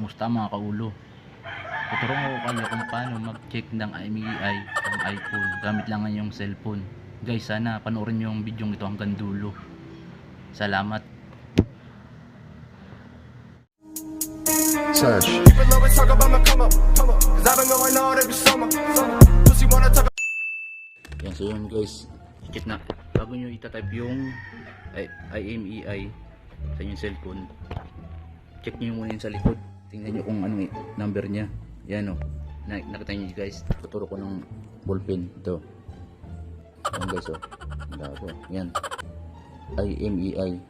Musta mga kaulo? Tuturuan ko kayo kung paano mag-check ng IMEI ng iPhone gamit lang ang iyong cellphone. Guys, sana panoorin niyo yung video ito hanggang dulo. Salamat. Search. Yan, so yun guys, check na. Bago nyo itatype yung IMEI sa inyong cellphone, check nyo muna yun sa likod. Tingnan nyo kung ano number nya. Yan o, nakita nyo guys, tuturo ko ng ballpen. Ito yan guys o, yan IMEI.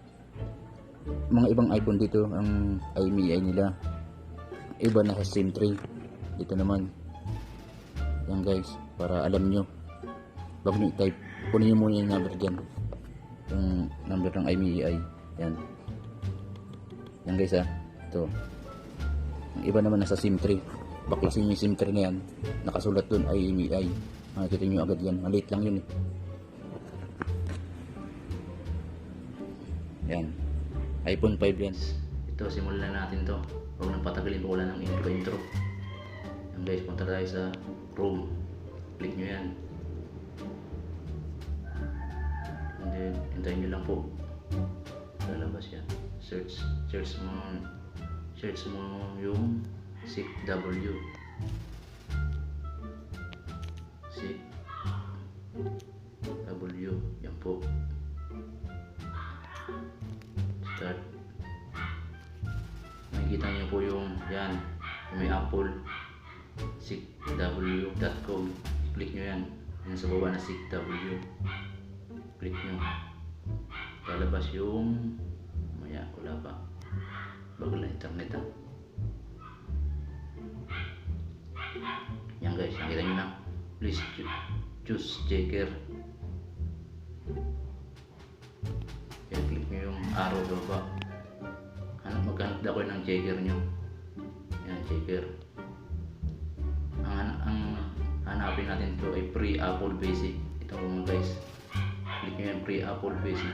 Mga ibang iPhone dito ang IMEI nila, iba na sa SIM3. Dito naman yan guys, para alam nyo bago nyo i-type, kunin nyo muna yung number dyan, yung number ng IMEI. Yan guys ha, ito. Ang iba naman nasa SIM3, baklasin yung SIM3 na yan, nakasulat dun IMEI. Makikita nyo agad yan, maliit lang yun eh. Yan, iPhone 5 yan. Ito, simulan na natin to. Huwag nang patagalin ko, wala ng intro. Yan guys, punta tayo sa Chrome, click nyo yan. And then, hintayin nyo lang po, lalabas yan. Search mo yung SICW. SICW, yan po. Start. Makikita nyo po yung yan, may Apple, SICW.com. Click nyo yan, yan sa baba na SICW. Click nyo, lalabas yung maya, wala pa, bago lang internet ha. Yan guys, nakita nyo na, please choose checker. Yan, click nyo yung arrow sa baba. Maghanap ako ng checker nyo. Yan, checker. Ang hanapin natin ito ay pre-Apple basic. Ito mga guys, click nyo yung pre-Apple basic.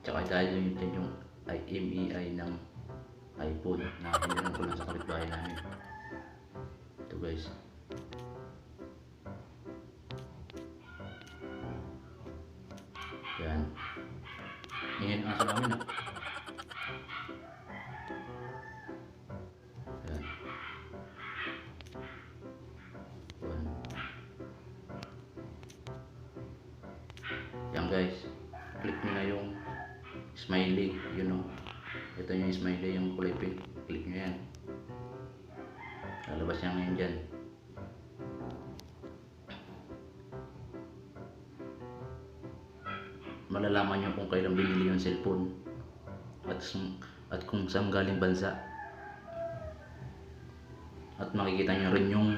Tsaka dahil yung IMEI ng iPhone na hiniram ko lang sa kapitbahay namin. Ito guys. Yan. Yan ang asa namin ha. Yan. Yan guys. Click nyo na yung smiley, you know. Ito yung smiley, yung kulay pink. Click nyo yan. Lalabas yan ngayon dyan. Malalaman nyo kung kailan binili yung cellphone at kung saan galing bansa. At makikita nyo rin yung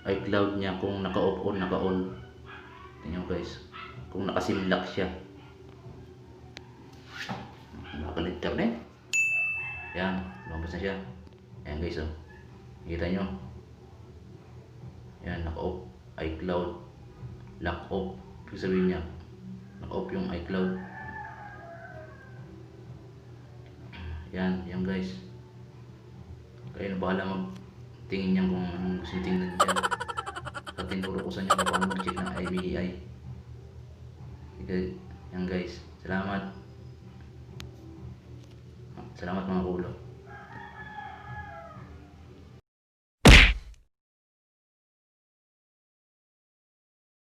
iCloud nya kung naka-off o naka-on. Tingnan nyo guys, kung naka-sim lock siya. Bakal internet. Yan, lumabas na siya. Ayan guys, oh. Kita nyo. Yan, naka-off iCloud, lock off. Ibig sabihin niya, naka-off yung iCloud. Yan guys. Kayo na bahala magtingin niyan kung anong gusto tingnan dyan. At tinuro ko sa inyo kung paano mag-check ng IMEI. Yan guys, salamat mga kulo.